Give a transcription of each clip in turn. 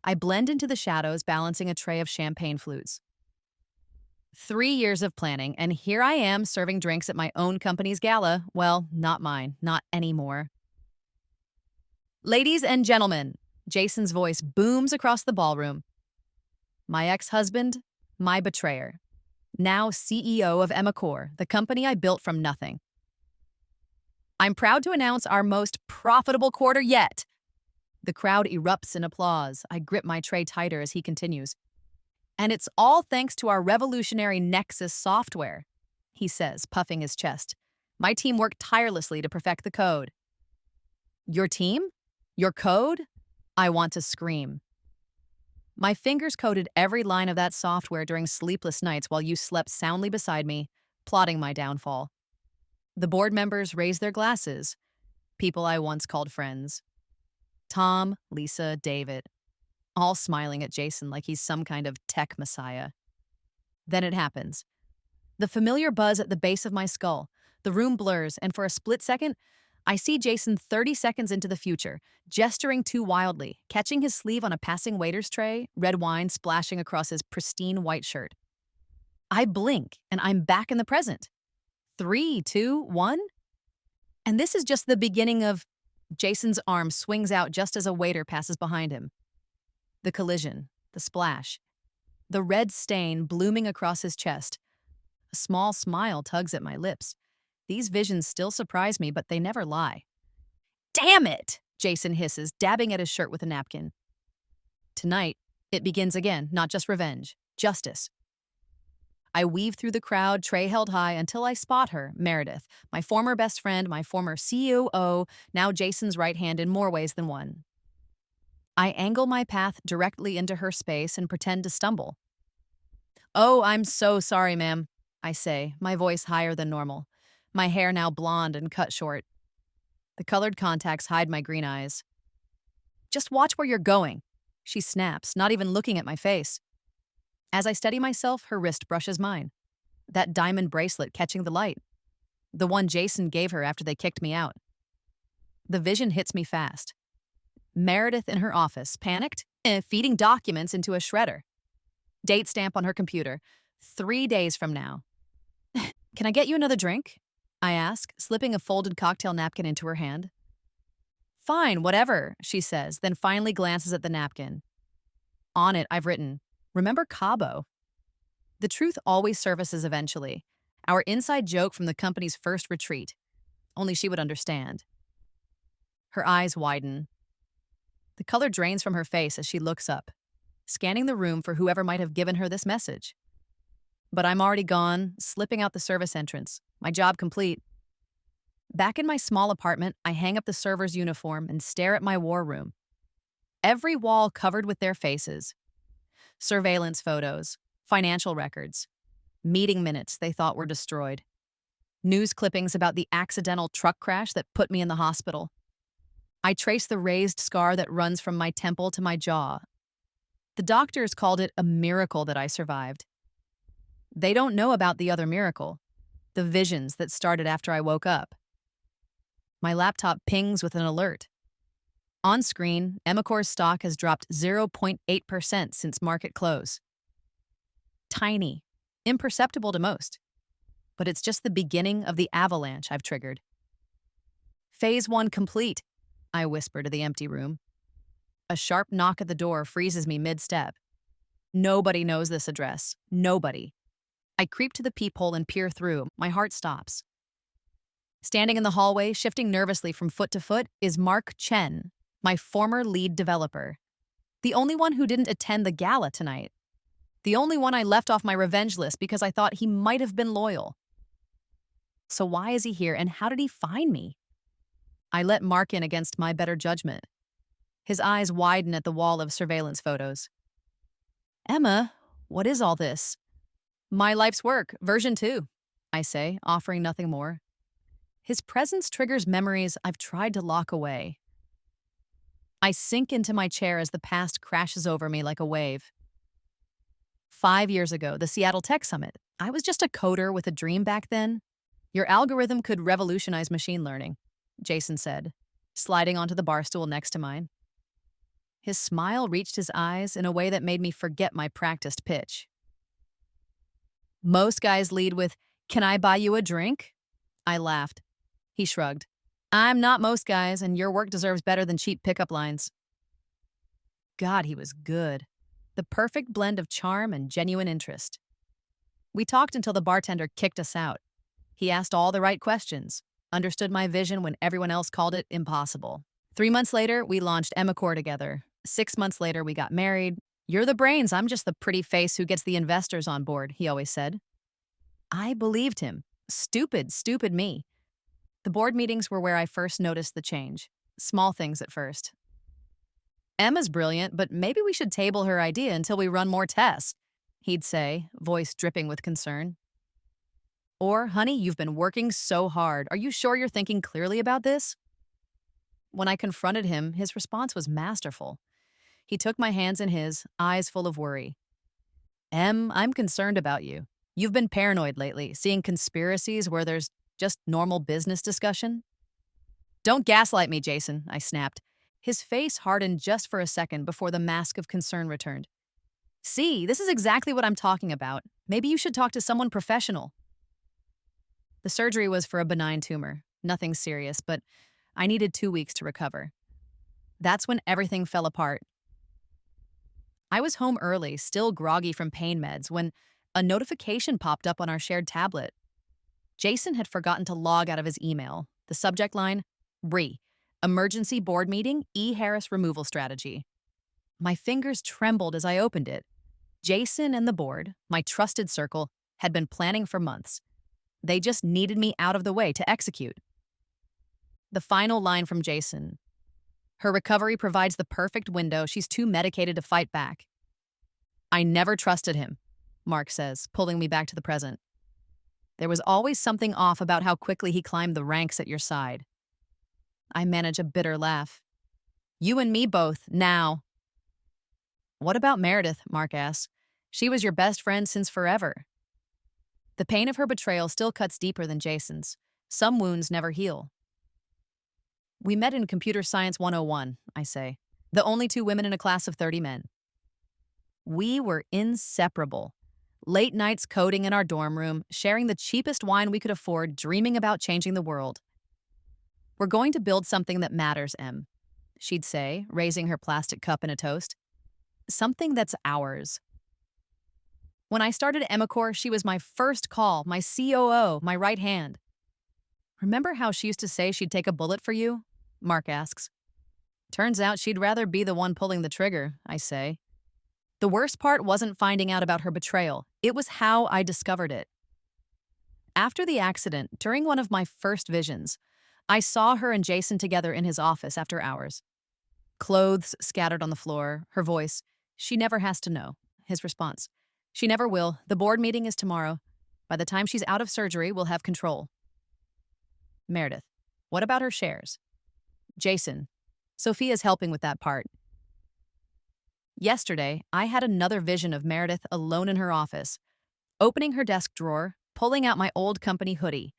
I blend into the shadows, balancing a tray of champagne flutes. 3 years of planning, and here I am serving drinks at my own company's gala. Well, not mine, not anymore. Ladies and gentlemen, Jason's voice booms across the ballroom. My ex-husband, my betrayer, now CEO of Emacor, the company I built from nothing. I'm proud to announce our most profitable quarter yet. The crowd erupts in applause. I grip my tray tighter as he continues. And it's all thanks to our revolutionary Nexus software, he says, puffing his chest. My team worked tirelessly to perfect the code. Your team? Your code? I want to scream. My fingers coded every line of that software during sleepless nights while you slept soundly beside me, plotting my downfall. The board members raised their glasses, people I once called friends. Tom, Lisa, David, all smiling at Jason like he's some kind of tech messiah. Then it happens. The familiar buzz at the base of my skull. The room blurs, and for a split second, I see Jason 30 seconds into the future, gesturing too wildly, catching his sleeve on a passing waiter's tray, red wine splashing across his pristine white shirt. I blink, and I'm back in the present. 3, 2, 1? And this is just the beginning of... Jason's arm swings out just as a waiter passes behind him. The collision, the splash, the red stain blooming across his chest. A small smile tugs at my lips. These visions still surprise me, but they never lie. Damn it! Jason hisses, dabbing at his shirt with a napkin. Tonight, it begins again, not just revenge, justice. I weave through the crowd, tray held high, until I spot her, Meredith, my former best friend, my former COO, now Jason's right hand in more ways than one. I angle my path directly into her space and pretend to stumble. "Oh, I'm so sorry, ma'am," I say, my voice higher than normal, my hair now blonde and cut short. The colored contacts hide my green eyes. "Just watch where you're going," she snaps, not even looking at my face. As I steady myself, her wrist brushes mine. That diamond bracelet catching the light. The one Jason gave her after they kicked me out. The vision hits me fast. Meredith in her office, panicked, feeding documents into a shredder. Date stamp on her computer. 3 days from now. "Can I get you another drink?" I ask, slipping a folded cocktail napkin into her hand. "Fine, whatever," she says, then finally glances at the napkin. On it, I've written, "Remember Cabo?" The truth always surfaces eventually. Our inside joke from the company's first retreat. Only she would understand. Her eyes widen. The color drains from her face as she looks up, scanning the room for whoever might have given her this message. But I'm already gone, slipping out the service entrance, my job complete. Back in my small apartment, I hang up the server's uniform and stare at my war room. Every wall covered with their faces. Surveillance photos, financial records, meeting minutes they thought were destroyed. News clippings about the accidental truck crash that put me in the hospital. I trace the raised scar that runs from my temple to my jaw. The doctors called it a miracle that I survived. They don't know about the other miracle, the visions that started after I woke up. My laptop pings with an alert. On screen, Emacor's stock has dropped 0.8% since market close. Tiny, imperceptible to most. But it's just the beginning of the avalanche I've triggered. Phase 1 complete, I whisper to the empty room. A sharp knock at the door freezes me mid-step. Nobody knows this address. Nobody. I creep to the peephole and peer through. My heart stops. Standing in the hallway, shifting nervously from foot to foot, is Mark Chen, my former lead developer. The only one who didn't attend the gala tonight. The only one I left off my revenge list because I thought he might have been loyal. So why is he here, and how did he find me? I let Mark in against my better judgment. His eyes widen at the wall of surveillance photos. "Emma, what is all this?" "My life's work, version 2, I say, offering nothing more. His presence triggers memories I've tried to lock away. I sink into my chair as the past crashes over me like a wave. 5 years ago, the Seattle Tech Summit. I was just a coder with a dream back then. Your algorithm could revolutionize machine learning, Jason said, sliding onto the bar stool next to mine. His smile reached his eyes in a way that made me forget my practiced pitch. Most guys lead with, "Can I buy you a drink?" I laughed. He shrugged. "I'm not most guys, and your work deserves better than cheap pickup lines." God, he was good. The perfect blend of charm and genuine interest. We talked until the bartender kicked us out. He asked all the right questions, understood my vision when everyone else called it impossible. 3 months later, we launched Emicor together. 6 months later, we got married. "You're the brains, I'm just the pretty face who gets the investors on board," he always said. I believed him. Stupid me. The board meetings were where I first noticed the change. Small things at first. "Emma's brilliant, but maybe we should table her idea until we run more tests," he'd say, voice dripping with concern. Or, "Honey, you've been working so hard. Are you sure you're thinking clearly about this?" When I confronted him, his response was masterful. He took my hands in his, eyes full of worry. I'm concerned about you. You've been paranoid lately, seeing conspiracies where there's just normal business discussion." "Don't gaslight me, Jason," I snapped. His face hardened just for a second before the mask of concern returned. "See, this is exactly what I'm talking about. Maybe you should talk to someone professional." The surgery was for a benign tumor, nothing serious, but I needed 2 weeks to recover. That's when everything fell apart. I was home early, still groggy from pain meds, when a notification popped up on our shared tablet. Jason had forgotten to log out of his email. The subject line, "RE, Emergency Board Meeting, E. Harris Removal Strategy." My fingers trembled as I opened it. Jason and the board, my trusted circle, had been planning for months. They just needed me out of the way to execute. The final line from Jason. "Her recovery provides the perfect window. She's too medicated to fight back." I never trusted him, Mark says, pulling me back to the present. There was always something off about how quickly he climbed the ranks at your side. I manage a bitter laugh. "You and me both, now." "What about Meredith?" Mark asks. "She was your best friend since forever." The pain of her betrayal still cuts deeper than Jason's. Some wounds never heal. "We met in Computer Science 101, I say. The only two women in a class of 30 men. We were inseparable. Late nights coding in our dorm room, sharing the cheapest wine we could afford, dreaming about changing the world. We're going to build something that matters, Em," she'd say, raising her plastic cup in a toast. "Something that's ours." When I started Emicor, she was my first call, my COO, my right hand. "Remember how she used to say she'd take a bullet for you?" Mark asks. "Turns out she'd rather be the one pulling the trigger," I say. The worst part wasn't finding out about her betrayal. It was how I discovered it. After the accident, during one of my first visions, I saw her and Jason together in his office after hours. Clothes scattered on the floor, her voice, "She never has to know." His response, "She never will. The board meeting is tomorrow. By the time she's out of surgery, we'll have control." Meredith, "What about her shares?" Jason, "Sophia's helping with that part." Yesterday, I had another vision of Meredith alone in her office, opening her desk drawer, pulling out my old company hoodie,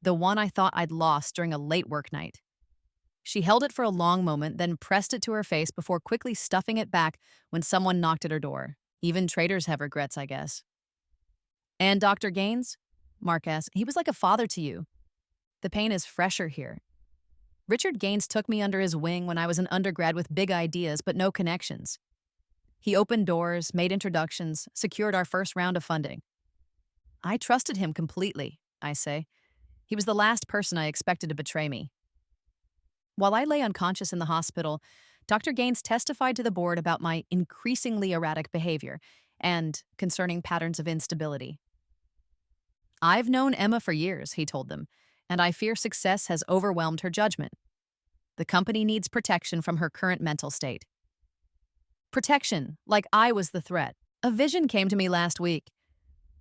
the one I thought I'd lost during a late work night. She held it for a long moment, then pressed it to her face before quickly stuffing it back when someone knocked at her door. Even traitors have regrets, I guess. "And Dr. Gaines?" Mark asked. "He was like a father to you." The pain is fresher here. Richard Gaines took me under his wing when I was an undergrad with big ideas but no connections. He opened doors, made introductions, secured our first round of funding. I trusted him completely, I say. He was the last person I expected to betray me. While I lay unconscious in the hospital, Dr. Gaines testified to the board about my increasingly erratic behavior and concerning patterns of instability. "I've known Emma for years," he told them, "and I fear success has overwhelmed her judgment. The company needs protection from her current mental state." Protection, like I was the threat. A vision came to me last week.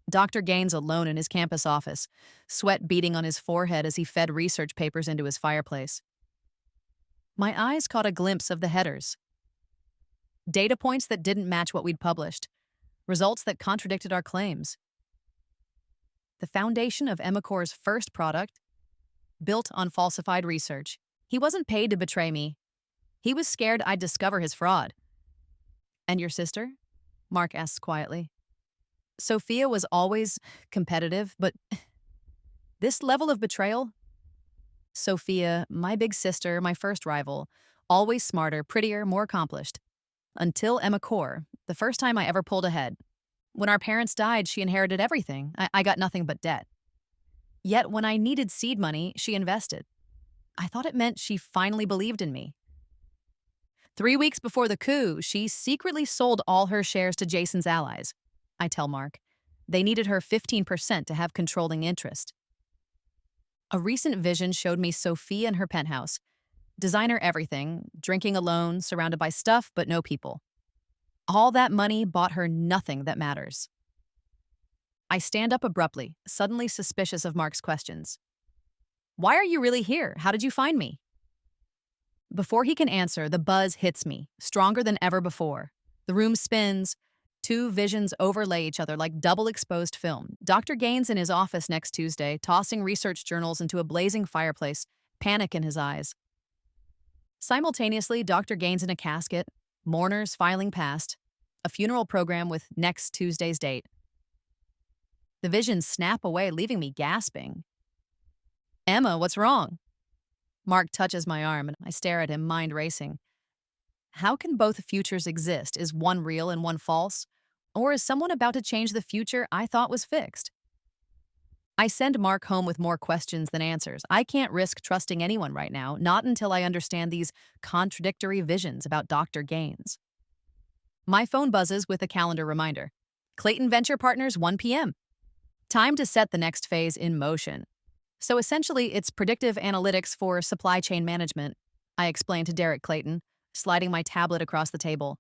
Dr. Gaines alone in his campus office, sweat beading on his forehead as he fed research papers into his fireplace. My eyes caught a glimpse of the headers. Data points that didn't match what we'd published. Results that contradicted our claims. The foundation of Emicor's first product, built on falsified research. He wasn't paid to betray me. He was scared I'd discover his fraud. And your sister? Mark asks quietly. Sophia was always competitive, but this level of betrayal? Sophia, my big sister, my first rival, always smarter, prettier, more accomplished. Until Emma Core, the first time I ever pulled ahead. When our parents died, she inherited everything. I got nothing but debt. Yet when I needed seed money, she invested. I thought it meant she finally believed in me. 3 weeks before the coup, she secretly sold all her shares to Jason's allies. I tell Mark. They needed her 15% to have controlling interest. A recent vision showed me Sophia in her penthouse. Designer everything, drinking alone, surrounded by stuff but no people. All that money bought her nothing that matters. I stand up abruptly, suddenly suspicious of Mark's questions. Why are you really here? How did you find me? Before he can answer, the buzz hits me, stronger than ever before. The room spins. Two visions overlay each other like double-exposed film. Dr. Gaines in his office next Tuesday, tossing research journals into a blazing fireplace, panic in his eyes. Simultaneously, Dr. Gaines in a casket, mourners filing past, a funeral program with next Tuesday's date. The visions snap away, leaving me gasping. Emma, what's wrong? Mark touches my arm, and I stare at him, mind racing. How can both futures exist? Is one real and one false? Or is someone about to change the future I thought was fixed? I send Mark home with more questions than answers. I can't risk trusting anyone right now, not until I understand these contradictory visions about Dr. Gaines. My phone buzzes with a calendar reminder. Clayton Venture Partners, 1 p.m. Time to set the next phase in motion. So essentially, it's predictive analytics for supply chain management, I explained to Derek Clayton, sliding my tablet across the table.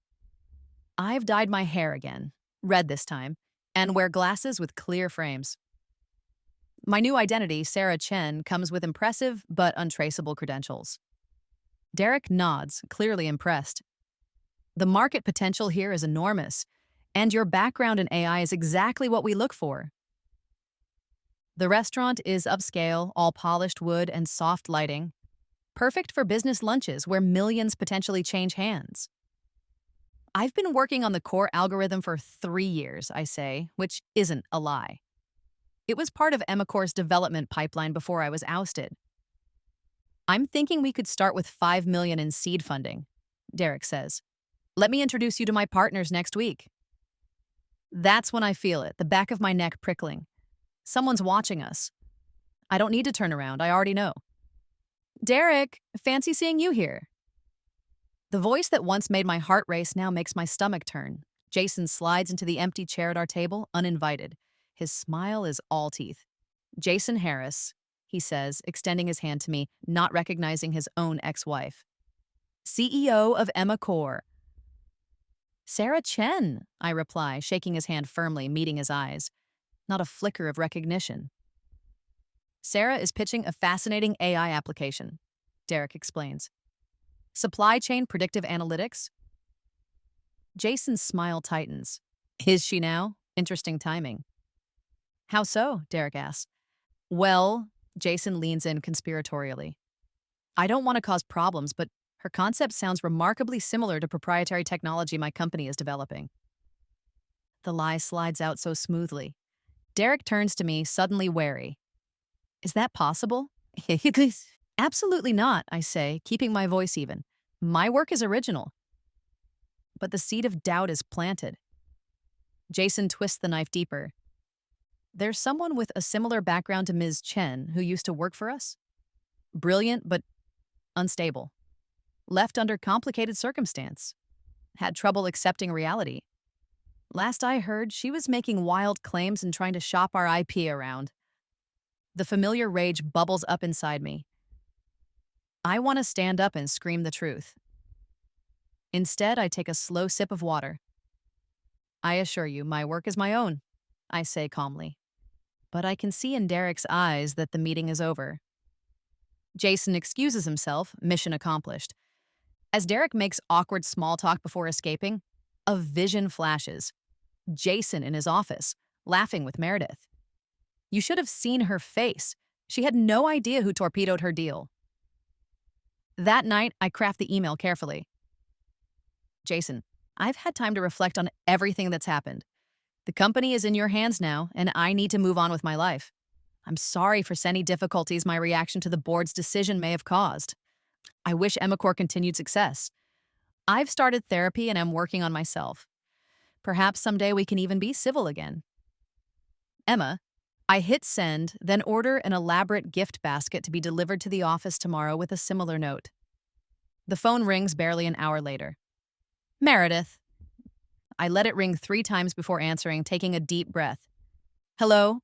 I've dyed my hair again, red this time, and wear glasses with clear frames. My new identity, Sarah Chen, comes with impressive but untraceable credentials. Derek nods, clearly impressed. The market potential here is enormous, and your background in AI is exactly what we look for. The restaurant is upscale, all polished wood and soft lighting, perfect for business lunches where millions potentially change hands. I've been working on the core algorithm for 3 years, I say, which isn't a lie. It was part of Emacor's development pipeline before I was ousted. I'm thinking we could start with $5 million in seed funding, Derek says. Let me introduce you to my partners next week. That's when I feel it, the back of my neck prickling. Someone's watching us. I don't need to turn around, I already know. Derek, fancy seeing you here. The voice that once made my heart race now makes my stomach turn. Jason slides into the empty chair at our table, uninvited. His smile is all teeth. Jason Harris, he says, extending his hand to me, not recognizing his own ex-wife. CEO of Emacor. Sarah Chen, I reply, shaking his hand firmly, meeting his eyes. Not a flicker of recognition. Sarah is pitching a fascinating AI application, Derek explains. Supply chain predictive analytics? Jason's smile tightens. Is she now? Interesting timing. How so? Derek asks. Well, Jason leans in conspiratorially. I don't want to cause problems, but her concept sounds remarkably similar to proprietary technology my company is developing. The lie slides out so smoothly. Derek turns to me, suddenly wary. Is that possible? Absolutely not, I say, keeping my voice even. My work is original. But the seed of doubt is planted. Jason twists the knife deeper. There's someone with a similar background to Ms. Chen who used to work for us. Brilliant, but unstable. Left under complicated circumstance. Had trouble accepting reality. Last I heard, she was making wild claims and trying to shop our IP around. The familiar rage bubbles up inside me. I want to stand up and scream the truth. Instead, I take a slow sip of water. I assure you, my work is my own, I say calmly. But I can see in Derek's eyes that the meeting is over. Jason excuses himself, mission accomplished. As Derek makes awkward small talk before escaping, a vision flashes. Jason in his office, laughing with Meredith. You should have seen her face. She had no idea who torpedoed her deal. That night, I craft the email carefully. Jason, I've had time to reflect on everything that's happened. The company is in your hands now, and I need to move on with my life. I'm sorry for any difficulties my reaction to the board's decision may have caused. I wish Emicor continued success. I've started therapy and am working on myself. Perhaps someday we can even be civil again. Emma, I hit send, then order an elaborate gift basket to be delivered to the office tomorrow with a similar note. The phone rings barely an hour later. Meredith. I let it ring 3 times before answering, taking a deep breath. Hello?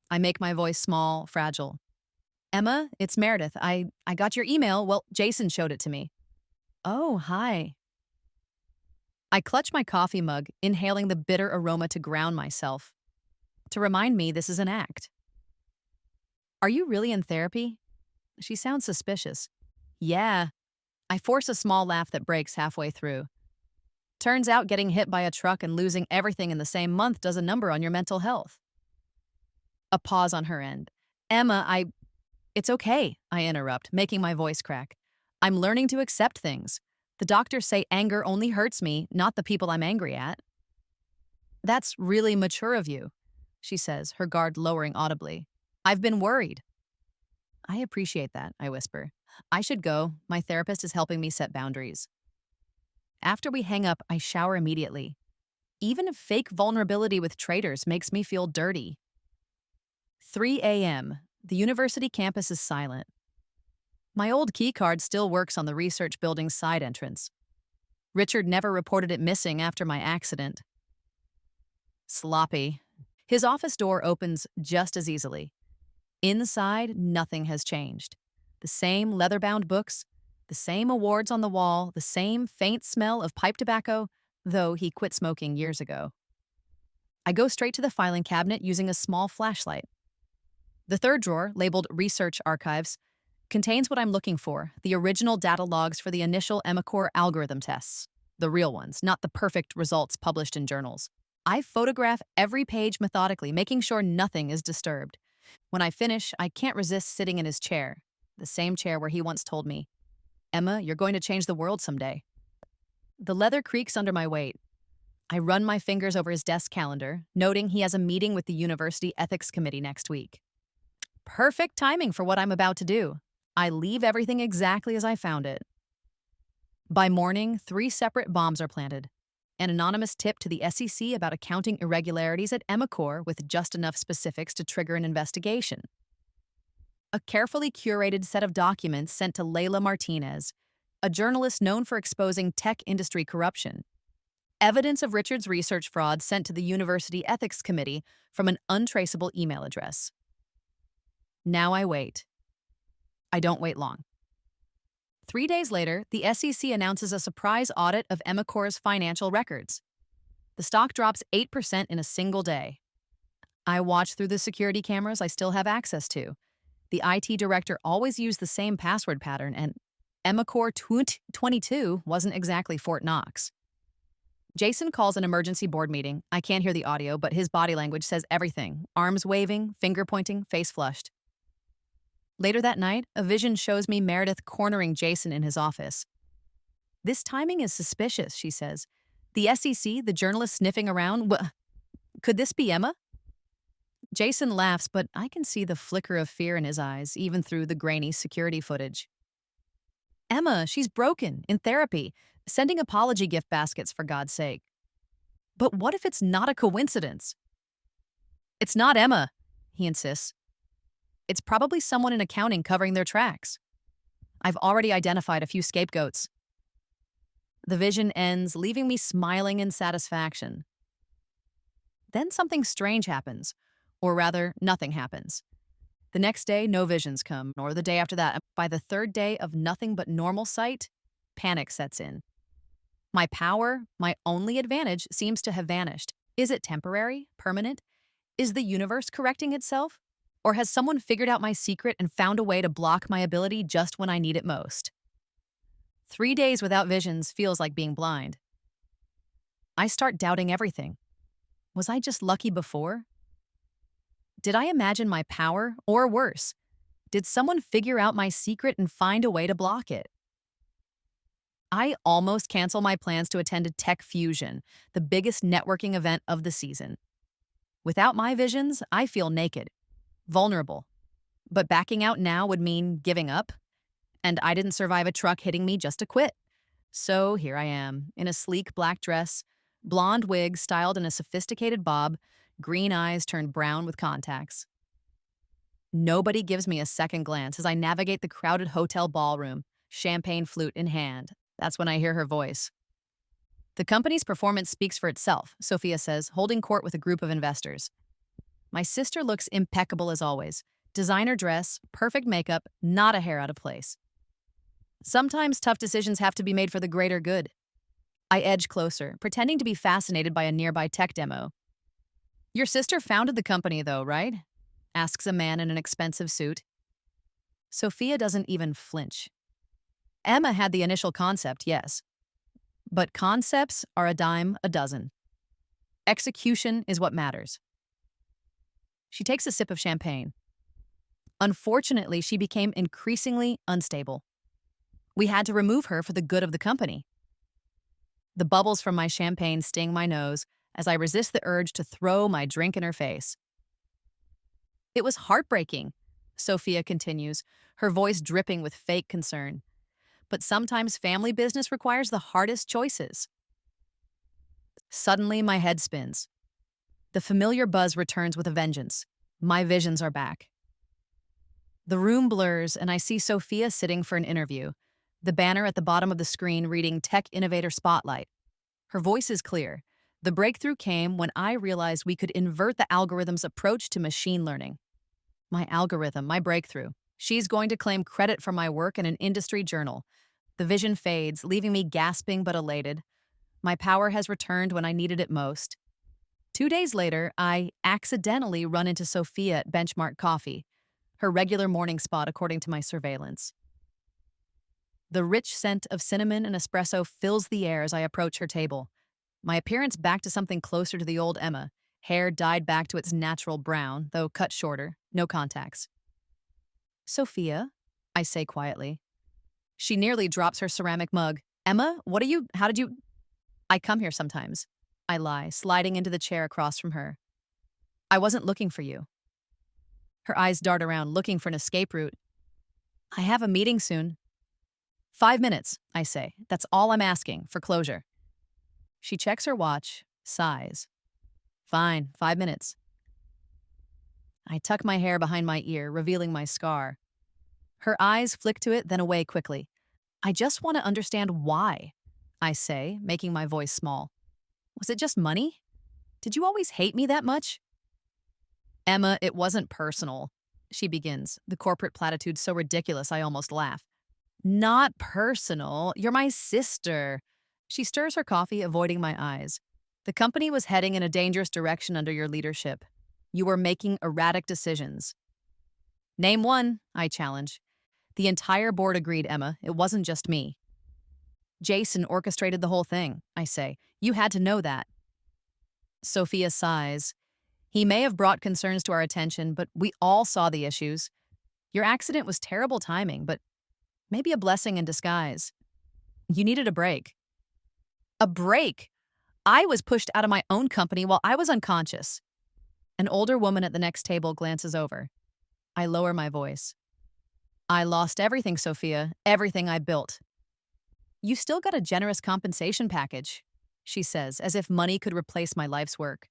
I make my voice small, fragile. Emma, it's Meredith. I got your email. Well, Jason showed it to me. Oh, hi. I clutch my coffee mug, inhaling the bitter aroma to ground myself. To remind me this is an act. Are you really in therapy? She sounds suspicious. Yeah. I force a small laugh that breaks halfway through. Turns out getting hit by a truck and losing everything in the same month does a number on your mental health. A pause on her end. Emma, It's okay, I interrupt, making my voice crack. I'm learning to accept things. The doctors say anger only hurts me, not the people I'm angry at. That's really mature of you, she says, her guard lowering audibly. I've been worried. I appreciate that, I whisper. I should go. My therapist is helping me set boundaries. After we hang up, I shower immediately. Even fake vulnerability with traitors makes me feel dirty. 3 a.m. The university campus is silent. My old keycard still works on the research building's side entrance. Richard never reported it missing after my accident. Sloppy. His office door opens just as easily. Inside, nothing has changed. The same leather-bound books, the same awards on the wall, the same faint smell of pipe tobacco, though he quit smoking years ago. I go straight to the filing cabinet using a small flashlight. The third drawer, labeled Research Archives, contains what I'm looking for, the original data logs for the initial Emicor algorithm tests. The real ones, not the perfect results published in journals. I photograph every page methodically, making sure nothing is disturbed. When I finish, I can't resist sitting in his chair, the same chair where he once told me, Emma, you're going to change the world someday. The leather creaks under my weight. I run my fingers over his desk calendar, noting he has a meeting with the University Ethics Committee next week. Perfect timing for what I'm about to do. I leave everything exactly as I found it. By morning, 3 separate bombs are planted. An anonymous tip to the SEC about accounting irregularities at Emicor with just enough specifics to trigger an investigation. A carefully curated set of documents sent to Layla Martinez, a journalist known for exposing tech industry corruption. Evidence of Richard's research fraud sent to the University Ethics Committee from an untraceable email address. Now I wait. I don't wait long. 3 days later, the SEC announces a surprise audit of Emicor's financial records. The stock drops 8% in a single day. I watch through the security cameras I still have access to. The IT director always used the same password pattern, and Emicor 22 wasn't exactly Fort Knox. Jason calls an emergency board meeting. I can't hear the audio, but his body language says everything. Arms waving, finger pointing, face flushed. Later that night, a vision shows me Meredith cornering Jason in his office. This timing is suspicious, she says. The SEC, the journalist sniffing around, could this be Emma? Jason laughs, but I can see the flicker of fear in his eyes, even through the grainy security footage. Emma, she's broken, in therapy, sending apology gift baskets for God's sake. But what if it's not a coincidence? It's not Emma, he insists. It's probably someone in accounting covering their tracks. I've already identified a few scapegoats. The vision ends, leaving me smiling in satisfaction. Then something strange happens, or rather, nothing happens. The next day, no visions come, or the day after that. By the third day of nothing but normal sight, panic sets in. My power, my only advantage, seems to have vanished. Is it temporary? Permanent? Is the universe correcting itself? Or has someone figured out my secret and found a way to block my ability just when I need it most? 3 days without visions feels like being blind. I start doubting everything. Was I just lucky before? Did I imagine my power, or worse, did someone figure out my secret and find a way to block it? I almost cancel my plans to attend a Tech Fusion, the biggest networking event of the season. Without my visions, I feel naked, vulnerable. But backing out now would mean giving up, and I didn't survive a truck hitting me just to quit. So here I am, in a sleek black dress, blonde wig styled in a sophisticated bob, green eyes turned brown with contacts. Nobody gives me a second glance as I navigate the crowded hotel ballroom, champagne flute in hand. That's when I hear her voice. The company's performance speaks for itself, Sophia says, holding court with a group of investors. My sister looks impeccable as always. Designer dress, perfect makeup, not a hair out of place. Sometimes tough decisions have to be made for the greater good. I edge closer, pretending to be fascinated by a nearby tech demo. Your sister founded the company, though, right? Asks a man in an expensive suit. Sophia doesn't even flinch. Emma had the initial concept, yes. But concepts are a dime a dozen. Execution is what matters. She takes a sip of champagne. Unfortunately, she became increasingly unstable. We had to remove her for the good of the company. The bubbles from my champagne sting my nose as I resist the urge to throw my drink in her face. It was heartbreaking, Sophia continues, her voice dripping with fake concern. But sometimes family business requires the hardest choices. Suddenly, my head spins. The familiar buzz returns with a vengeance. My visions are back. The room blurs, and I see Sophia sitting for an interview, the banner at the bottom of the screen reading Tech Innovator Spotlight. Her voice is clear. The breakthrough came when I realized we could invert the algorithm's approach to machine learning. My algorithm, my breakthrough. She's going to claim credit for my work in an industry journal. The vision fades, leaving me gasping but elated. My power has returned when I needed it most. 2 days later, I accidentally run into Sophia at Benchmark Coffee, her regular morning spot according to my surveillance. The rich scent of cinnamon and espresso fills the air as I approach her table. My appearance back to something closer to the old Emma, hair dyed back to its natural brown, though cut shorter, no contacts. Sophia, I say quietly. She nearly drops her ceramic mug. Emma, how did you? I come here sometimes. I lie, sliding into the chair across from her. I wasn't looking for you. Her eyes dart around, looking for an escape route. I have a meeting soon. 5 minutes, I say. That's all I'm asking, for closure. She checks her watch, sighs. Fine, 5 minutes. I tuck my hair behind my ear, revealing my scar. Her eyes flick to it, then away quickly. I just want to understand why, I say, making my voice small. Was it just money? Did you always hate me that much? Emma, it wasn't personal, she begins, the corporate platitude so ridiculous I almost laugh. Not personal. You're my sister. She stirs her coffee, avoiding my eyes. The company was heading in a dangerous direction under your leadership. You were making erratic decisions. Name one, I challenge. The entire board agreed, Emma. It wasn't just me. Jason orchestrated the whole thing, I say. You had to know that. Sophia sighs. He may have brought concerns to our attention, but we all saw the issues. Your accident was terrible timing, but maybe a blessing in disguise. You needed a break. A break? I was pushed out of my own company while I was unconscious. An older woman at the next table glances over. I lower my voice. I lost everything, Sophia, everything I built. You still got a generous compensation package, she says, as if money could replace my life's work.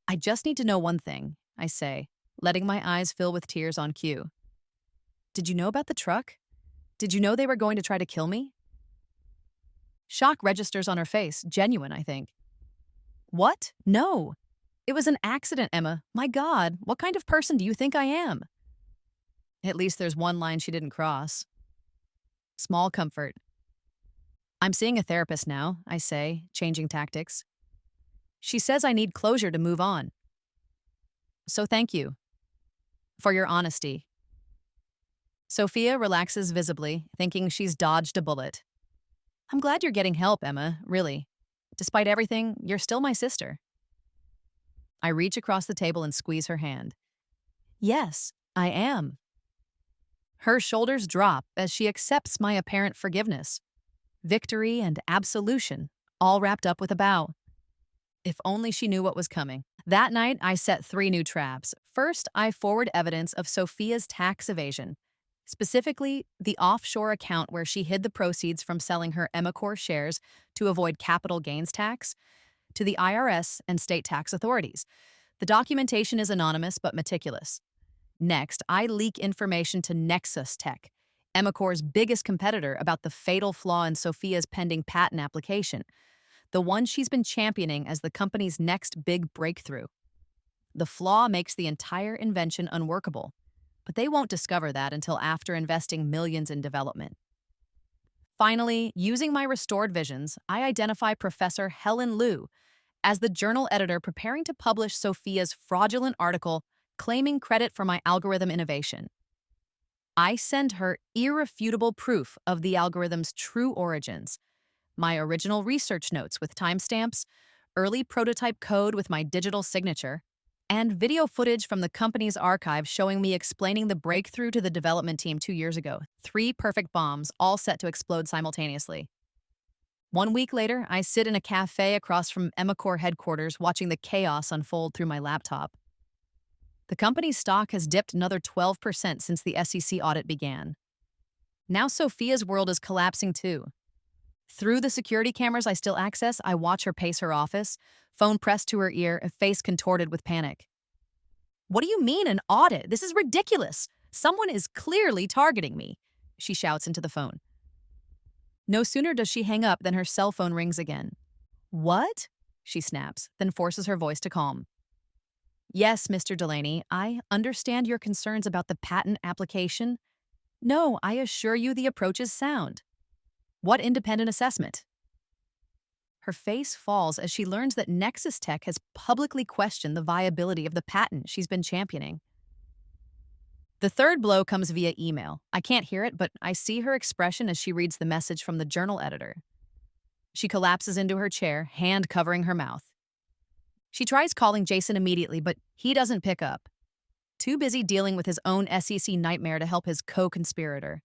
I just need to know one thing, I say, letting my eyes fill with tears on cue. Did you know about the truck? Did you know they were going to try to kill me? Shock registers on her face, genuine, I think. What? No. It was an accident, Emma. My God, what kind of person do you think I am? At least there's one line she didn't cross. Small comfort. I'm seeing a therapist now, I say, changing tactics. She says I need closure to move on. So thank you for your honesty. Sophia relaxes visibly, thinking she's dodged a bullet. I'm glad you're getting help, Emma, really. Despite everything, you're still my sister. I reach across the table and squeeze her hand. Yes, I am. Her shoulders drop as she accepts my apparent forgiveness. victory, and absolution, all wrapped up with a bow. If only she knew what was coming. That night, I set 3 new traps. First, I forward evidence of Sophia's tax evasion, specifically the offshore account where she hid the proceeds from selling her Emicor shares to avoid capital gains tax, to the IRS and state tax authorities. The documentation is anonymous but meticulous. Next, I leak information to Nexus Tech, Emicor's biggest competitor, about the fatal flaw in Sophia's pending patent application, the one she's been championing as the company's next big breakthrough. The flaw makes the entire invention unworkable, but they won't discover that until after investing millions in development. Finally, using my restored visions, I identify Professor Helen Liu as the journal editor preparing to publish Sophia's fraudulent article claiming credit for my algorithm innovation. I send her irrefutable proof of the algorithm's true origins, my original research notes with timestamps, early prototype code with my digital signature, and video footage from the company's archive showing me explaining the breakthrough to the development team 2 years ago. 3 perfect bombs, all set to explode simultaneously. 1 week later, I sit in a cafe across from Emicor headquarters watching the chaos unfold through my laptop. The company's stock has dipped another 12% since the SEC audit began. Now Sophia's world is collapsing too. Through the security cameras I still access, I watch her pace her office, phone pressed to her ear, a face contorted with panic. "What do you mean, an audit? This is ridiculous. Someone is clearly targeting me," she shouts into the phone. No sooner does she hang up than her cell phone rings again. "What?" she snaps, then forces her voice to calm. "Yes, Mr. Delaney, I understand your concerns about the patent application. No, I assure you the approach is sound. What independent assessment?" Her face falls as she learns that Nexus Tech has publicly questioned the viability of the patent she's been championing. The third blow comes via email. I can't hear it, but I see her expression as she reads the message from the journal editor. She collapses into her chair, hand covering her mouth. She tries calling Jason immediately, but he doesn't pick up. Too busy dealing with his own SEC nightmare to help his co-conspirator.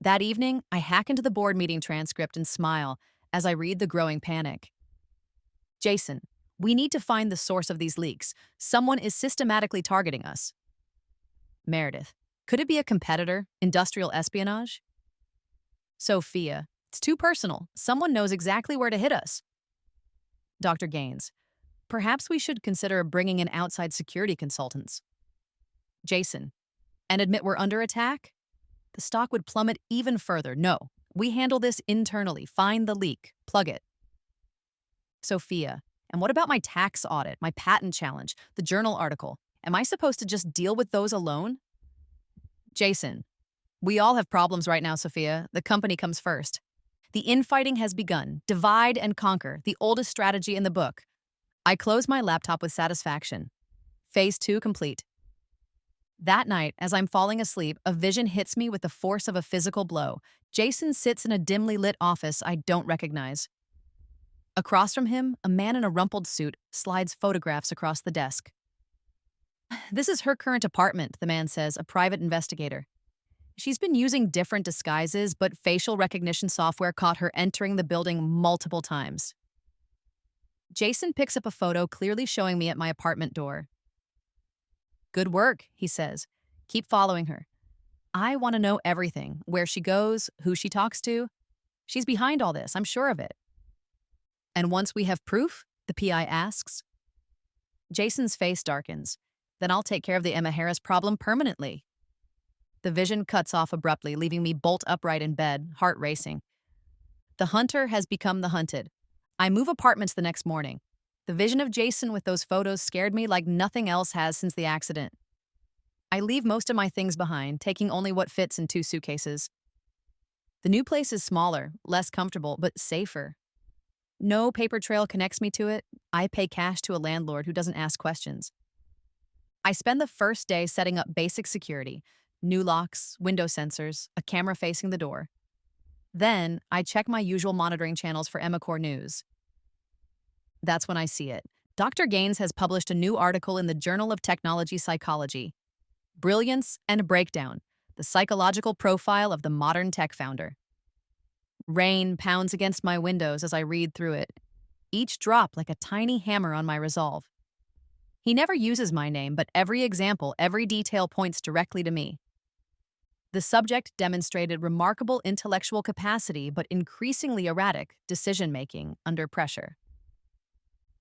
That evening, I hack into the board meeting transcript and smile as I read the growing panic. "Jason, we need to find the source of these leaks. Someone is systematically targeting us." Meredith, could it be a competitor? Industrial espionage? Sophia, it's too personal. Someone knows exactly where to hit us. Dr. Gaines, perhaps we should consider bringing in outside security consultants. Jason, and admit we're under attack? The stock would plummet even further. No, we handle this internally. Find the leak. Plug it. Sophia, and what about my tax audit, my patent challenge, the journal article? Am I supposed to just deal with those alone? Jason, we all have problems right now, Sophia. The company comes first. The infighting has begun. Divide and conquer, the oldest strategy in the book. I close my laptop with satisfaction. Phase 2 complete. That night, as I'm falling asleep, a vision hits me with the force of a physical blow. Jason sits in a dimly lit office I don't recognize. Across from him, a man in a rumpled suit slides photographs across the desk. "This is her current apartment," the man says, a private investigator. She's been using different disguises, but facial recognition software caught her entering the building multiple times. Jason picks up a photo clearly showing me at my apartment door. "Good work," he says. "Keep following her. I want to know everything, where she goes, who she talks to. She's behind all this, I'm sure of it." "And once we have proof?" the PI asks. Jason's face darkens. "Then I'll take care of the Emma Harris problem permanently." The vision cuts off abruptly, leaving me bolt upright in bed, heart racing. The hunter has become the hunted. I move apartments the next morning. The vision of Jason with those photos scared me like nothing else has since the accident. I leave most of my things behind, taking only what fits in 2 suitcases. The new place is smaller, less comfortable, but safer. No paper trail connects me to it. I pay cash to a landlord who doesn't ask questions. I spend the first day setting up basic security, new locks, window sensors, a camera facing the door. Then, I check my usual monitoring channels for Emicor news. That's when I see it. Dr. Gaines has published a new article in the Journal of Technology Psychology. "Brilliance and Breakdown, the Psychological Profile of the Modern Tech Founder." Rain pounds against my windows as I read through it, each drop like a tiny hammer on my resolve. He never uses my name, but every example, every detail points directly to me. The subject demonstrated remarkable intellectual capacity but increasingly erratic decision making under pressure.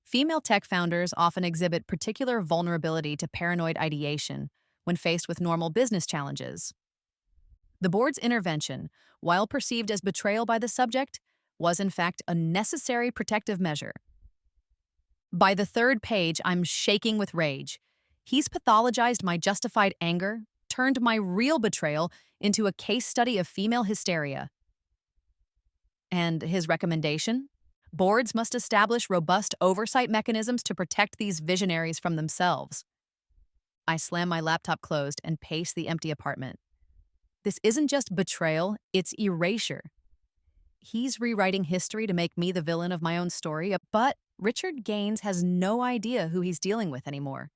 Female tech founders often exhibit particular vulnerability to paranoid ideation when faced with normal business challenges. The board's intervention, while perceived as betrayal by the subject, was in fact a necessary protective measure. By the third page, I'm shaking with rage. He's pathologized my justified anger, turned my real betrayal into a case study of female hysteria. And his recommendation? Boards must establish robust oversight mechanisms to protect these visionaries from themselves. I slam my laptop closed and pace the empty apartment. This isn't just betrayal, it's erasure. He's rewriting history to make me the villain of my own story, but Richard Gaines has no idea who he's dealing with anymore.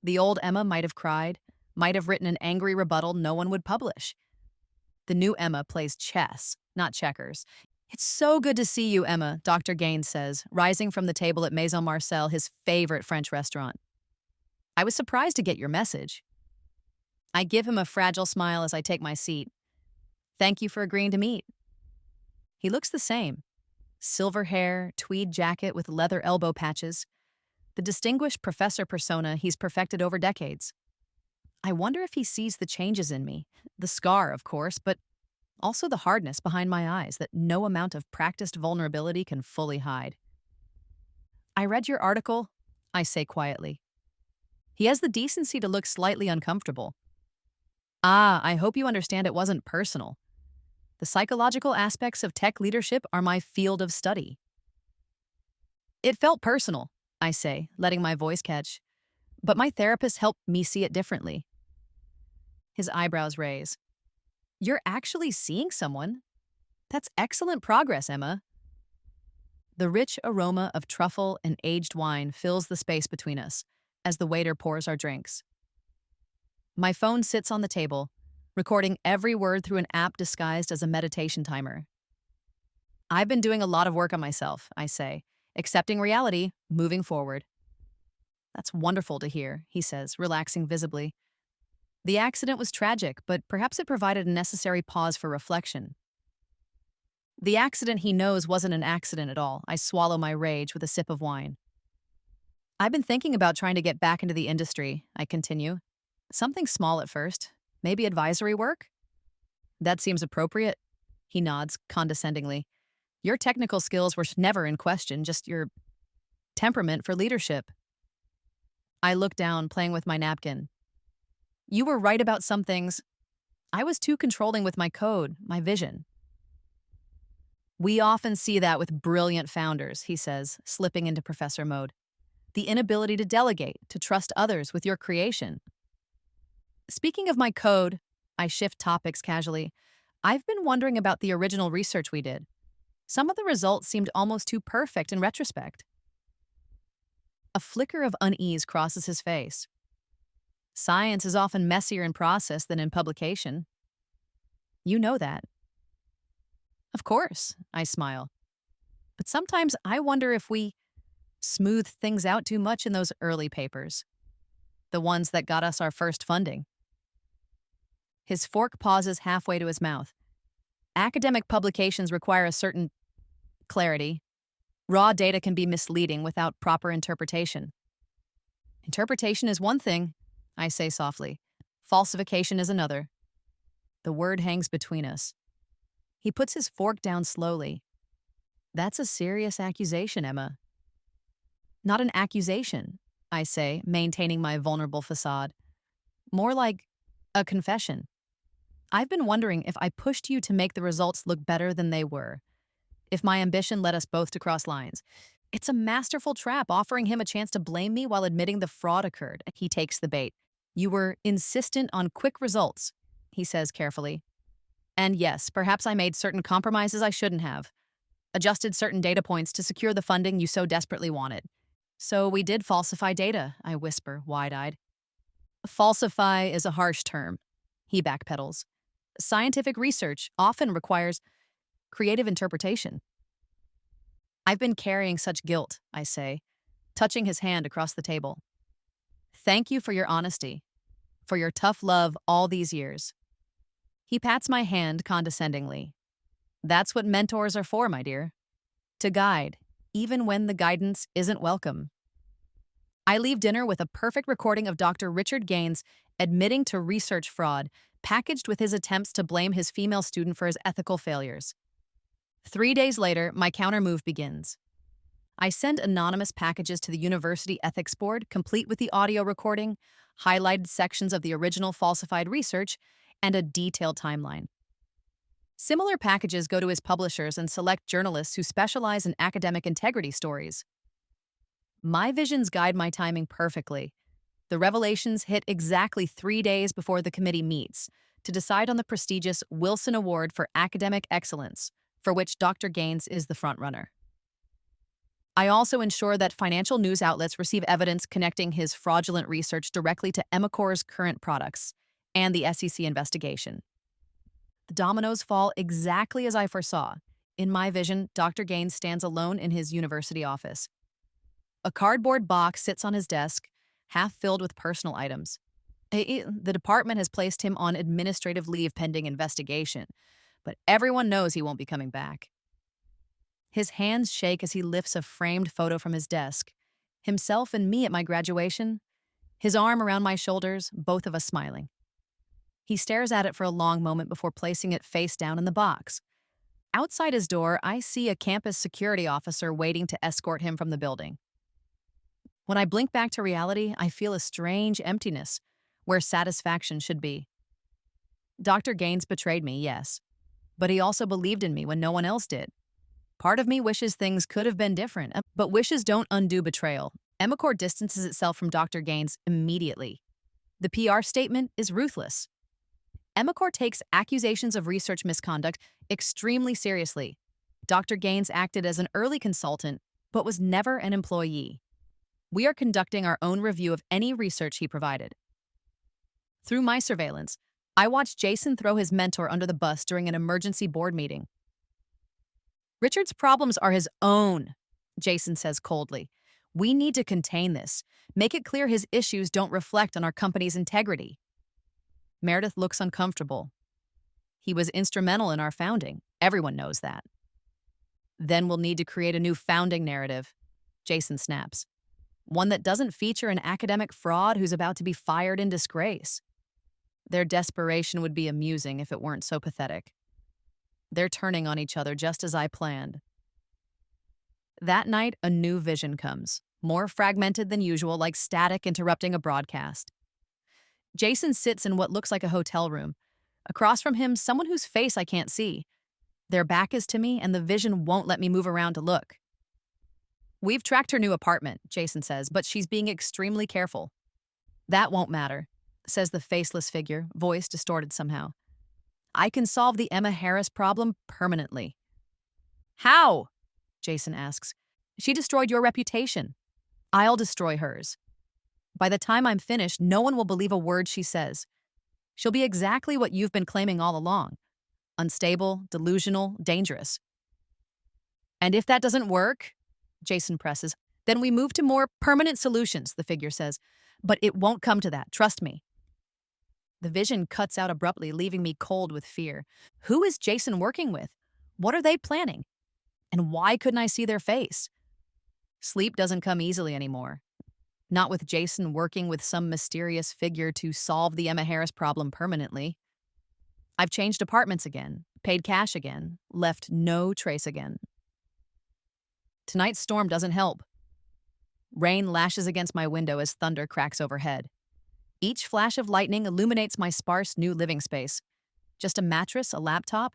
The old Emma might have cried, might have written an angry rebuttal no one would publish. The new Emma plays chess, not checkers. "It's so good to see you, Emma," Dr. Gaines says, rising from the table at Maison Marcel, his favorite French restaurant. "I was surprised to get your message." I give him a fragile smile as I take my seat. "Thank you for agreeing to meet." He looks the same. Silver hair, tweed jacket with leather elbow patches. The distinguished professor persona he's perfected over decades. I wonder if he sees the changes in me. The scar, of course, but also the hardness behind my eyes that no amount of practiced vulnerability can fully hide. "I read your article," I say quietly. He has the decency to look slightly uncomfortable. "Ah, I hope you understand it wasn't personal. The psychological aspects of tech leadership are my field of study." "It felt personal," I say, letting my voice catch. "But my therapist helped me see it differently." His eyebrows raise. "You're actually seeing someone? That's excellent progress, Emma." The rich aroma of truffle and aged wine fills the space between us as the waiter pours our drinks. My phone sits on the table, recording every word through an app disguised as a meditation timer. "I've been doing a lot of work on myself," I say, "accepting reality, moving forward." "That's wonderful to hear," he says, relaxing visibly. "The accident was tragic, but perhaps it provided a necessary pause for reflection." The accident he knows wasn't an accident at all. I swallow my rage with a sip of wine. "I've been thinking about trying to get back into the industry," I continue. "Something small at first. Maybe advisory work?" "That seems appropriate." He nods condescendingly. "Your technical skills were never in question, just your temperament for leadership." I look down, playing with my napkin. "You were right about some things. I was too controlling with my code, my vision." "We often see that with brilliant founders," he says, slipping into professor mode. "The inability to delegate, to trust others with your creation." "Speaking of my code," I shift topics casually, "I've been wondering about the original research we did. Some of the results seemed almost too perfect in retrospect." A flicker of unease crosses his face. "Science is often messier in process than in publication." "You know that." "Of course," I smile. "But sometimes I wonder if we smoothed things out too much in those early papers. The ones that got us our first funding." His fork pauses halfway to his mouth. "Academic publications require a certain clarity. Raw data can be misleading without proper interpretation." "Interpretation is one thing," I say softly. "Falsification is another." The word hangs between us. He puts his fork down slowly. "That's a serious accusation, Emma." "Not an accusation," I say, maintaining my vulnerable facade. "More like a confession. I've been wondering if I pushed you to make the results look better than they were. If my ambition led us both to cross lines. It's a masterful trap, offering him a chance to blame me while admitting the fraud occurred." He takes the bait. "You were insistent on quick results," he says carefully. "And yes, perhaps I made certain compromises I shouldn't have. Adjusted certain data points to secure the funding you so desperately wanted. So we did falsify data," I whisper, wide-eyed. "Falsify is a harsh term," he backpedals. "Scientific research often requires Creative interpretation. I've been carrying such guilt, I say, touching his hand across the table. Thank you for your honesty, for your tough love all these years. He pats my hand condescendingly. That's what mentors are for, my dear. To guide, even when the guidance isn't welcome. I leave dinner with a perfect recording of Dr. Richard Gaines admitting to research fraud, packaged with his attempts to blame his female student for his ethical failures. 3 days later, my countermove begins. I send anonymous packages to the University Ethics Board, complete with the audio recording, highlighted sections of the original falsified research, and a detailed timeline. Similar packages go to his publishers and select journalists who specialize in academic integrity stories. My visions guide my timing perfectly. The revelations hit exactly 3 days before the committee meets to decide on the prestigious Wilson Award for Academic Excellence, for which Dr. Gaines is the frontrunner. I also ensure that financial news outlets receive evidence connecting his fraudulent research directly to Emicor's current products and the SEC investigation. The dominoes fall exactly as I foresaw. In my vision, Dr. Gaines stands alone in his university office. A cardboard box sits on his desk, half filled with personal items. The department has placed him on administrative leave pending investigation, but everyone knows he won't be coming back. His hands shake as he lifts a framed photo from his desk. Himself and me at my graduation, his arm around my shoulders, both of us smiling. He stares at it for a long moment before placing it face down in the box. Outside his door, I see a campus security officer waiting to escort him from the building. When I blink back to reality, I feel a strange emptiness where satisfaction should be. Dr. Gaines betrayed me, yes, but he also believed in me when no one else did. Part of me wishes things could have been different, but wishes don't undo betrayal. Emicor distances itself from Dr. Gaines immediately. The PR statement is ruthless. Emicor takes accusations of research misconduct extremely seriously. Dr. Gaines acted as an early consultant, but was never an employee. We are conducting our own review of any research he provided. Through my surveillance, I watched Jason throw his mentor under the bus during an emergency board meeting. Richard's problems are his own, Jason says coldly. We need to contain this. Make it clear his issues don't reflect on our company's integrity. Meredith looks uncomfortable. He was instrumental in our founding. Everyone knows that. Then we'll need to create a new founding narrative, Jason snaps. One that doesn't feature an academic fraud who's about to be fired in disgrace. Their desperation would be amusing if it weren't so pathetic. They're turning on each other just as I planned. That night, a new vision comes, more fragmented than usual, like static interrupting a broadcast. Jason sits in what looks like a hotel room. Across from him, someone whose face I can't see. Their back is to me, and the vision won't let me move around to look. We've tracked her new apartment, Jason says, but she's being extremely careful. That won't matter, says the faceless figure, voice distorted somehow. I can solve the Emma Harris problem permanently. How? Jason asks. She destroyed your reputation. I'll destroy hers. By the time I'm finished, no one will believe a word she says. She'll be exactly what you've been claiming all along. Unstable, delusional, dangerous. And if that doesn't work, Jason presses, then we move to more permanent solutions, the figure says. But it won't come to that, trust me. The vision cuts out abruptly, leaving me cold with fear. Who is Jason working with? What are they planning? And why couldn't I see their face? Sleep doesn't come easily anymore. Not with Jason working with some mysterious figure to solve the Emma Harris problem permanently. I've changed apartments again, paid cash again, left no trace again. Tonight's storm doesn't help. Rain lashes against my window as thunder cracks overhead. Each flash of lightning illuminates my sparse new living space. Just a mattress, a laptop,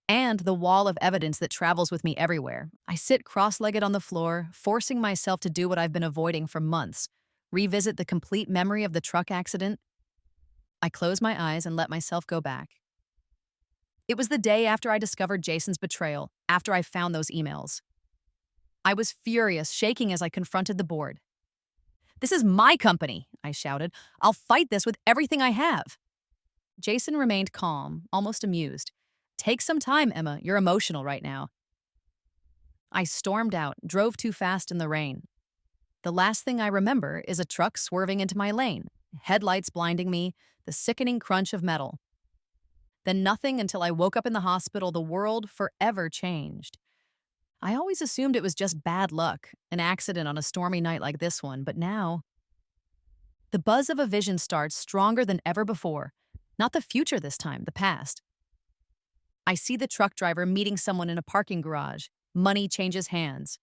and the wall of evidence that travels with me everywhere. I sit cross-legged on the floor, forcing myself to do what I've been avoiding for months, revisit the complete memory of the truck accident. I close my eyes and let myself go back. It was the day after I discovered Jason's betrayal, after I found those emails. I was furious, shaking as I confronted the board. This is my company, I shouted. I'll fight this with everything I have. Jason remained calm, almost amused. Take some time, Emma. You're emotional right now. I stormed out, drove too fast in the rain. The last thing I remember is a truck swerving into my lane, headlights blinding me, the sickening crunch of metal. Then nothing until I woke up in the hospital. The world forever changed. I always assumed it was just bad luck, an accident on a stormy night like this one, but now the buzz of a vision starts stronger than ever before. Not the future this time, the past. I see the truck driver meeting someone in a parking garage. Money changes hands.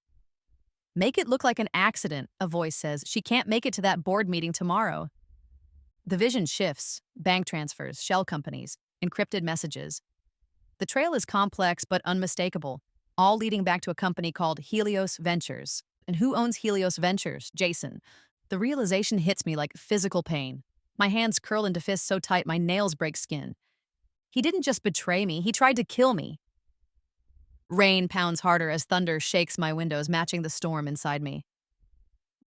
Make it look like an accident, a voice says. She can't make it to that board meeting tomorrow. The vision shifts. Bank transfers, shell companies, encrypted messages. The trail is complex but unmistakable, all leading back to a company called Helios Ventures. And who owns Helios Ventures? Jason. The realization hits me like physical pain. My hands curl into fists so tight my nails break skin. He didn't just betray me, he tried to kill me. Rain pounds harder as thunder shakes my windows, matching the storm inside me.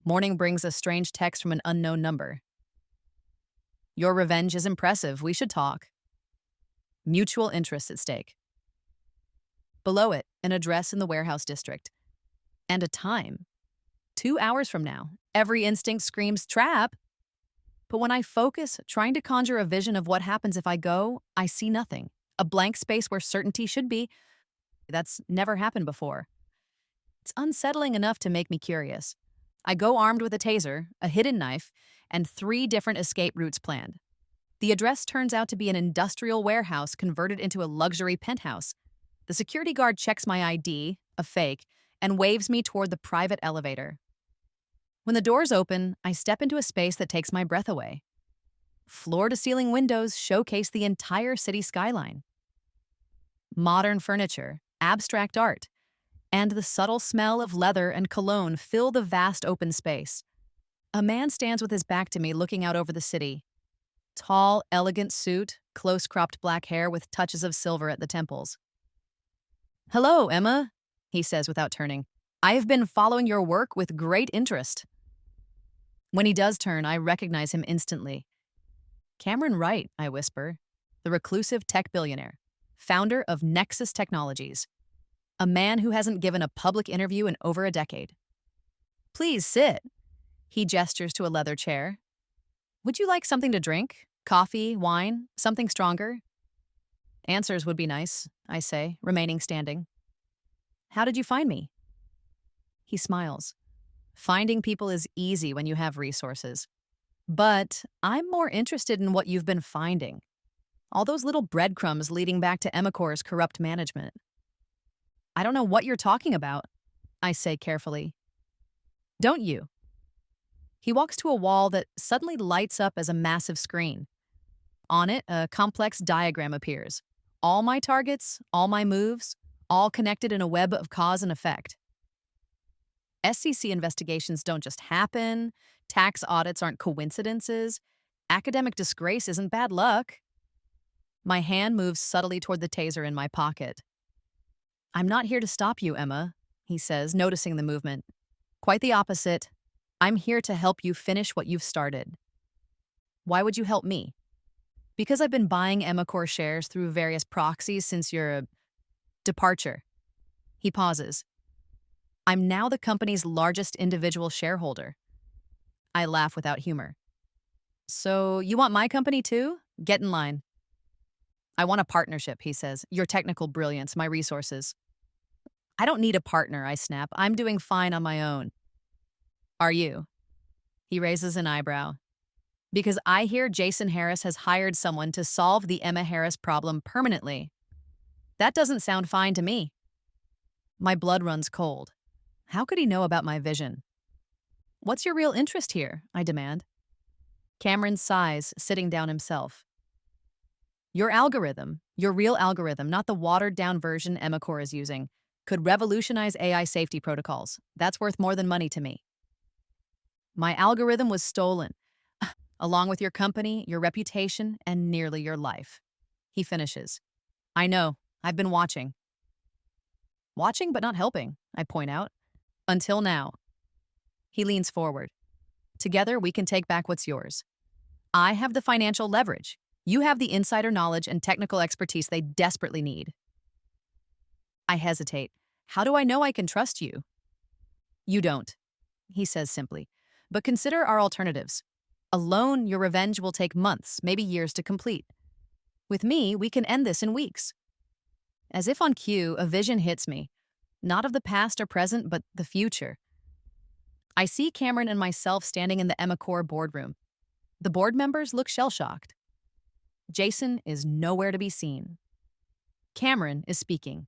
Morning brings a strange text from an unknown number. Your revenge is impressive. We should talk. Mutual interests at stake. Below it, an address in the warehouse district. And a time. 2 hours from now. Every instinct screams trap. But when I focus, trying to conjure a vision of what happens if I go, I see nothing. A blank space where certainty should be. That's never happened before. It's unsettling enough to make me curious. I go armed with a taser, a hidden knife, and 3 different escape routes planned. The address turns out to be an industrial warehouse converted into a luxury penthouse. The security guard checks my ID, a fake, and waves me toward the private elevator. When the doors open, I step into a space that takes my breath away. Floor-to-ceiling windows showcase the entire city skyline. Modern furniture, abstract art, and the subtle smell of leather and cologne fill the vast open space. A man stands with his back to me, looking out over the city. Tall, elegant suit, close-cropped black hair with touches of silver at the temples. "Hello, Emma," he says without turning. "I have been following your work with great interest." When he does turn, I recognize him instantly. "Cameron Wright," I whisper, "the reclusive tech billionaire, founder of Nexus Technologies, a man who hasn't given a public interview in over a decade." "Please sit." He gestures to a leather chair. "Would you like something to drink? Coffee, wine, something stronger?" "Answers would be nice," I say, remaining standing. "How did you find me?" He smiles. "Finding people is easy when you have resources. But I'm more interested in what you've been finding. All those little breadcrumbs leading back to Emicor's corrupt management." "I don't know what you're talking about," I say carefully. "Don't you?" He walks to a wall that suddenly lights up as a massive screen. On it, a complex diagram appears. All my targets, all my moves, all connected in a web of cause and effect. SEC investigations don't just happen. Tax audits aren't coincidences. Academic disgrace isn't bad luck. My hand moves subtly toward the taser in my pocket. "I'm not here to stop you, Emma," he says, noticing the movement. "Quite the opposite. I'm here to help you finish what you've started." "Why would you help me?" "Because I've been buying Emicor shares through various proxies since your departure." He pauses. "I'm now the company's largest individual shareholder." I laugh without humor. "So you want my company too? Get in line." "I want a partnership," he says. "Your technical brilliance, my resources." "I don't need a partner," I snap. "I'm doing fine on my own." "Are you?" He raises an eyebrow. "Because I hear Jason Harris has hired someone to solve the Emma Harris problem permanently." That doesn't sound fine to me. My blood runs cold. How could he know about my vision? "What's your real interest here?" I demand. Cameron sighs, sitting down himself. "Your algorithm, your real algorithm, not the watered-down version Emicor is using, could revolutionize AI safety protocols. That's worth more than money to me." "My algorithm was stolen, along with your company, your reputation, and nearly your life." He finishes. "I know. I've been watching." "Watching but not helping," I point out. "Until now." He leans forward. "Together, we can take back what's yours. I have the financial leverage. You have the insider knowledge and technical expertise they desperately need. I hesitate. How do I know I can trust you? You don't, he says simply. But consider our alternatives. Alone, your revenge will take months, maybe years to complete. With me, we can end this in weeks. As if on cue, a vision hits me. Not of the past or present, but the future. I see Cameron and myself standing in the Emacor boardroom. The board members look shell-shocked. Jason is nowhere to be seen. Cameron is speaking.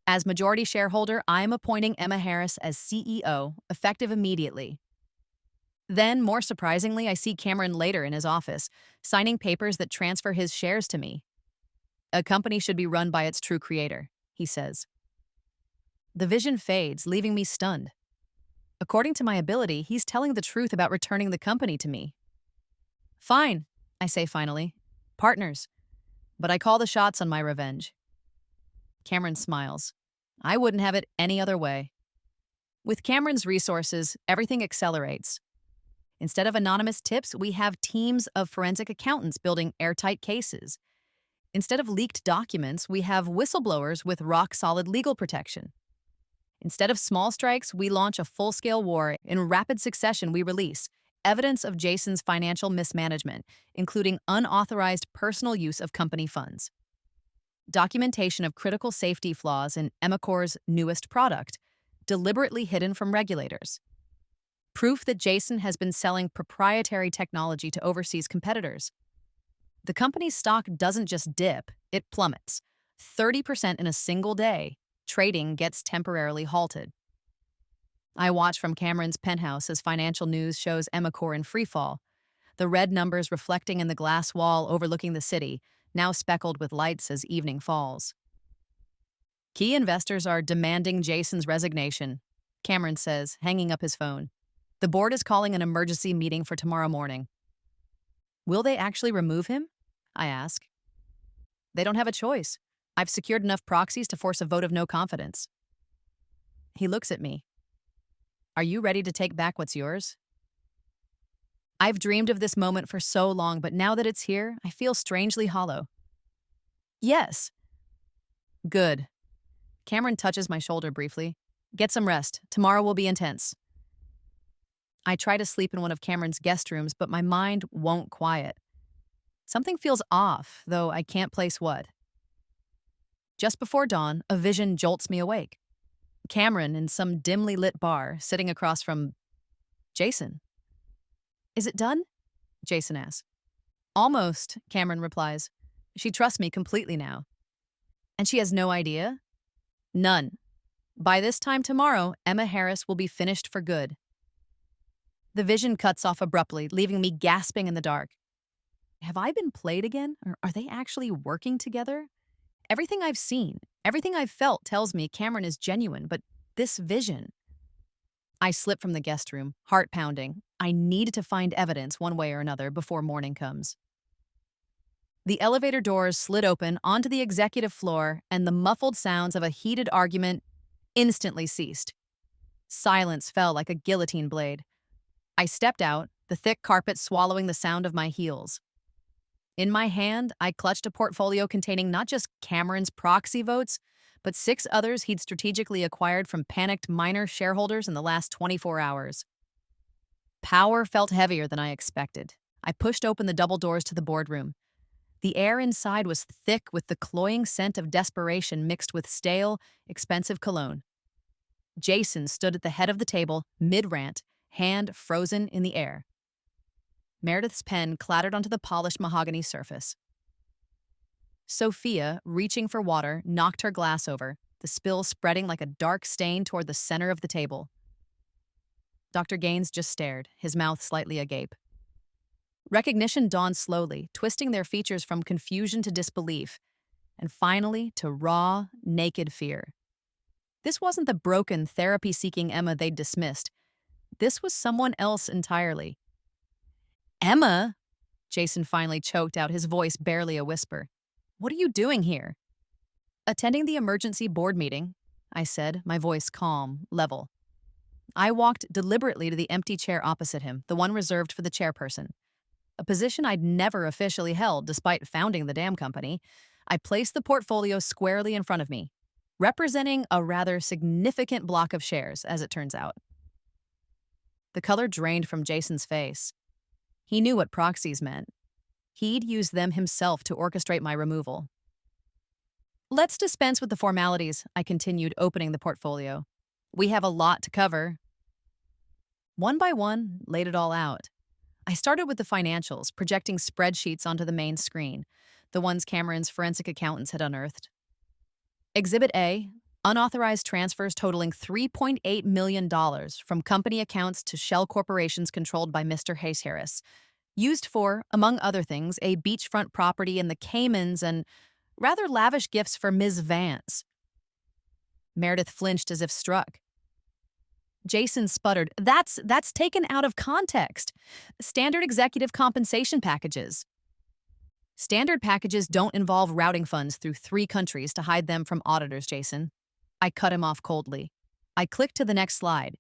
As majority shareholder, I am appointing Emma Harris as CEO, effective immediately. Then, more surprisingly, I see Cameron later in his office, signing papers that transfer his shares to me. A company should be run by its true creator, he says. The vision fades, leaving me stunned. According to my ability, he's telling the truth about returning the company to me. Fine, I say finally. Partners. But I call the shots on my revenge. Cameron smiles. I wouldn't have it any other way. With Cameron's resources, everything accelerates. Instead of anonymous tips, we have teams of forensic accountants building airtight cases. Instead of leaked documents, we have whistleblowers with rock-solid legal protection. Instead of small strikes, we launch a full-scale war. In rapid succession, we release evidence of Jason's financial mismanagement, including unauthorized personal use of company funds. Documentation of critical safety flaws in Emacor's newest product, deliberately hidden from regulators. Proof that Jason has been selling proprietary technology to overseas competitors. The company's stock doesn't just dip, it plummets. 30% in a single day. Trading gets temporarily halted. I watch from Cameron's penthouse as financial news shows Emacor in freefall, the red numbers reflecting in the glass wall overlooking the city, now speckled with lights as evening falls. Key investors are demanding Jason's resignation, Cameron says, hanging up his phone. The board is calling an emergency meeting for tomorrow morning. Will they actually remove him? I ask. They don't have a choice. I've secured enough proxies to force a vote of no confidence. He looks at me. Are you ready to take back what's yours? I've dreamed of this moment for so long, but now that it's here, I feel strangely hollow. Yes. Good. Cameron touches my shoulder briefly. Get some rest. Tomorrow will be intense. I try to sleep in one of Cameron's guest rooms, but my mind won't quiet. Something feels off, though I can't place what. Just before dawn, a vision jolts me awake. Cameron in some dimly lit bar, sitting across from Jason. Is it done? Jason asks. Almost, Cameron replies. She trusts me completely now. And she has no idea? None. By this time tomorrow, Emma Harris will be finished for good. The vision cuts off abruptly, leaving me gasping in the dark. Have I been played again? Or are they actually working together? Everything I've seen, everything I've felt tells me Cameron is genuine, but this vision... I slip from the guest room, heart pounding. I need to find evidence one way or another before morning comes. The elevator doors slid open onto the executive floor, and the muffled sounds of a heated argument instantly ceased. Silence fell like a guillotine blade. I stepped out, the thick carpet swallowing the sound of my heels. In my hand, I clutched a portfolio containing not just Cameron's proxy votes, but 6 others he'd strategically acquired from panicked minor shareholders in the last 24 hours. Power felt heavier than I expected. I pushed open the double doors to the boardroom. The air inside was thick with the cloying scent of desperation mixed with stale, expensive cologne. Jason stood at the head of the table, mid-rant, hand frozen in the air. Meredith's pen clattered onto the polished mahogany surface. Sophia, reaching for water, knocked her glass over, the spill spreading like a dark stain toward the center of the table. Dr. Gaines just stared, his mouth slightly agape. Recognition dawned slowly, twisting their features from confusion to disbelief, and finally to raw, naked fear. This wasn't the broken, therapy-seeking Emma they'd dismissed. This was someone else entirely. Emma? Jason finally choked out, his voice barely a whisper. What are you doing here? Attending the emergency board meeting, I said, my voice calm, level. I walked deliberately to the empty chair opposite him, the one reserved for the chairperson. A position I'd never officially held despite founding the damn company. I placed the portfolio squarely in front of me. representing a rather significant block of shares, as it turns out. The color drained from Jason's face. He knew what proxies meant. He'd used them himself to orchestrate my removal. Let's dispense with the formalities, I continued, opening the portfolio. We have a lot to cover. One by one, laid it all out. I started with the financials, projecting spreadsheets onto the main screen, the ones Cameron's forensic accountants had unearthed. Exhibit A, unauthorized transfers totaling $3.8 million from company accounts to shell corporations controlled by Mr. Hayes Harris, used for, among other things, a beachfront property in the Caymans and rather lavish gifts for Ms. Vance. Meredith flinched as if struck. Jason sputtered, That's taken out of context. Standard executive compensation packages. Standard packages don't involve routing funds through 3 countries to hide them from auditors, Jason. I cut him off coldly. I clicked to the next slide.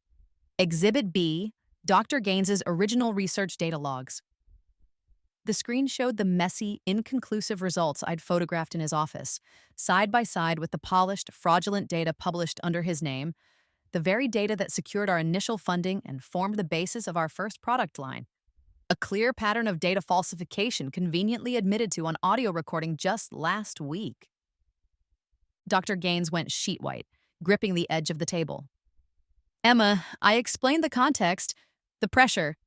Exhibit B, Dr. Gaines's original research data logs. The screen showed the messy, inconclusive results I'd photographed in his office, side by side with the polished, fraudulent data published under his name, the very data that secured our initial funding and formed the basis of our first product line. A clear pattern of data falsification conveniently admitted to on audio recording just last week. Dr. Gaines went sheet white, gripping the edge of the table. Emma, I explained the context, the pressure.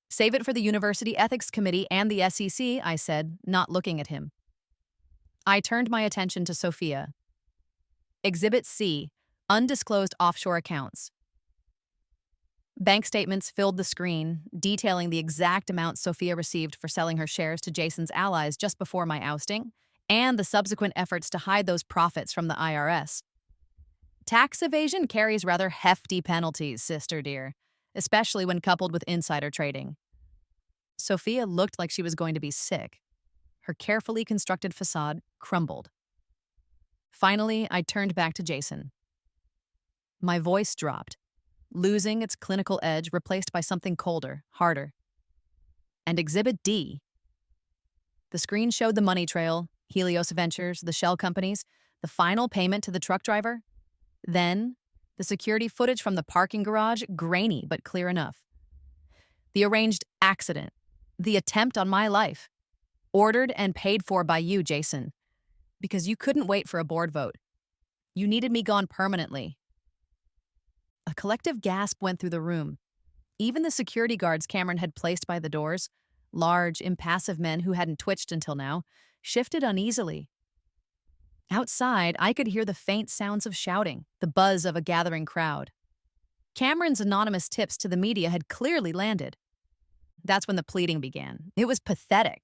Save it for the University Ethics Committee and the SEC, I said, not looking at him. I turned my attention to Sophia. Exhibit C, undisclosed offshore accounts. Bank statements filled the screen, detailing the exact amount Sophia received for selling her shares to Jason's allies just before my ousting, and the subsequent efforts to hide those profits from the IRS. Tax evasion carries rather hefty penalties, sister dear, especially when coupled with insider trading. Sophia looked like she was going to be sick. Her carefully constructed facade crumbled. Finally, I turned back to Jason. My voice dropped, losing its clinical edge, replaced by something colder, harder. And Exhibit D. The screen showed the money trail, Helios Ventures, the shell companies, the final payment to the truck driver. Then, the security footage from the parking garage, grainy but clear enough. The arranged accident, the attempt on my life, ordered and paid for by you, Jason, because you couldn't wait for a board vote. You needed me gone permanently. A collective gasp went through the room. Even the security guards Cameron had placed by the doors, large, impassive men who hadn't twitched until now, shifted uneasily. Outside, I could hear the faint sounds of shouting, the buzz of a gathering crowd. Cameron's anonymous tips to the media had clearly landed. That's when the pleading began. It was pathetic.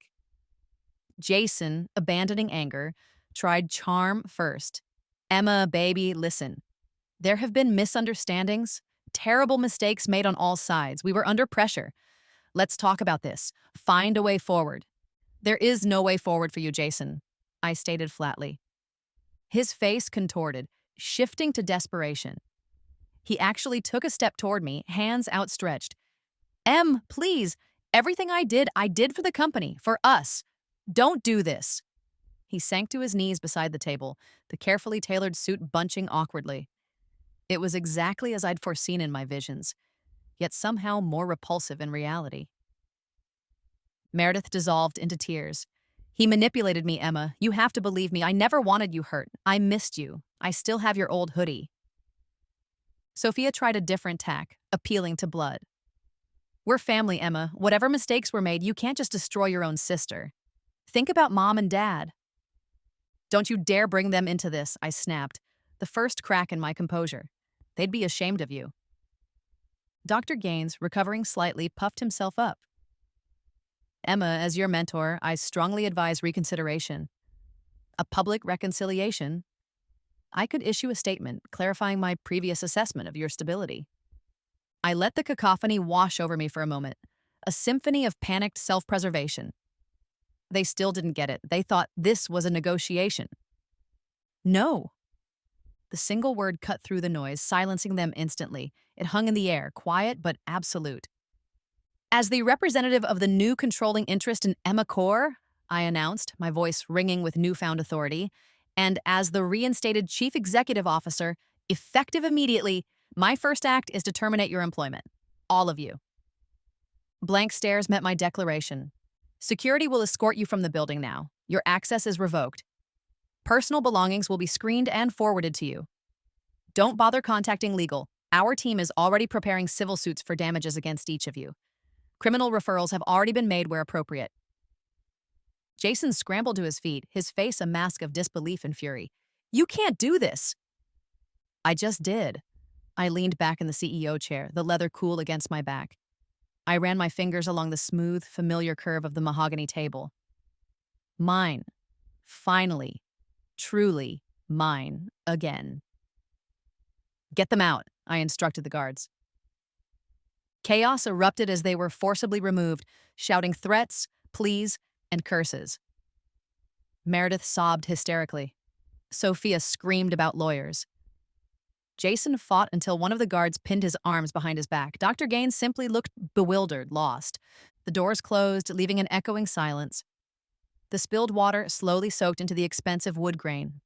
Jason, abandoning anger, tried charm first. Emma, baby, listen. There have been misunderstandings, terrible mistakes made on all sides. We were under pressure. Let's talk about this. Find a way forward. There is no way forward for you, Jason, I stated flatly. His face contorted, shifting to desperation. He actually took a step toward me, hands outstretched. Em, please, everything I did for the company, for us. Don't do this. He sank to his knees beside the table, the carefully tailored suit bunching awkwardly. It was exactly as I'd foreseen in my visions, yet somehow more repulsive in reality. Meredith dissolved into tears. He manipulated me, Emma. You have to believe me. I never wanted you hurt. I missed you. I still have your old hoodie. Sophia tried a different tack, appealing to blood. We're family, Emma. Whatever mistakes were made, you can't just destroy your own sister. Think about Mom and Dad. Don't you dare bring them into this, I snapped, the first crack in my composure. They'd be ashamed of you. Dr. Gaines, recovering slightly, puffed himself up. Emma, as your mentor, I strongly advise reconsideration. A public reconciliation. I could issue a statement clarifying my previous assessment of your stability. I let the cacophony wash over me for a moment, a symphony of panicked self-preservation. They still didn't get it. They thought this was a negotiation. No. The single word cut through the noise, silencing them instantly. It hung in the air, quiet but absolute. As the representative of the new controlling interest in Emma Core, I announced, my voice ringing with newfound authority, And as the reinstated chief executive officer, effective immediately, my first act is to terminate your employment. All of you. Blank stares met my declaration. Security will escort you from the building now. Your access is revoked. Personal belongings will be screened and forwarded to you. Don't bother contacting legal. Our team is already preparing civil suits for damages against each of you. Criminal referrals have already been made where appropriate. Jason scrambled to his feet, his face a mask of disbelief and fury. You can't do this. I just did. I leaned back in the CEO chair, the leather cool against my back. I ran my fingers along the smooth, familiar curve of the mahogany table. Mine. Finally. Truly mine. Again. Get them out, I instructed the guards. Chaos erupted as they were forcibly removed, shouting threats, pleas, and curses. Meredith sobbed hysterically. Sophia screamed about lawyers. Jason fought until one of the guards pinned his arms behind his back. Dr. Gaines simply looked bewildered, lost. The doors closed, leaving an echoing silence. The spilled water slowly soaked into the expensive wood grain.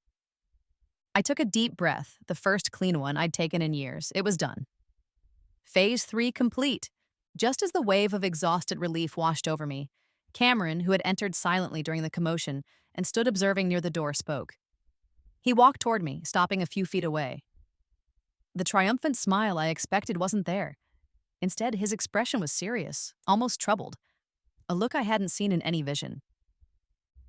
I took a deep breath, the first clean one I'd taken in years. It was done. Phase 3 complete. Just as the wave of exhausted relief washed over me, Cameron, who had entered silently during the commotion and stood observing near the door, spoke. He walked toward me, stopping a few feet away. The triumphant smile I expected wasn't there. Instead, his expression was serious, almost troubled, a look I hadn't seen in any vision.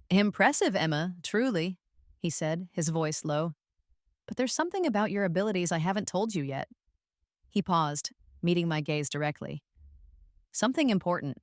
Impressive, Emma, truly, he said, his voice low. But there's something about your abilities I haven't told you yet. He paused, meeting my gaze directly. Something important.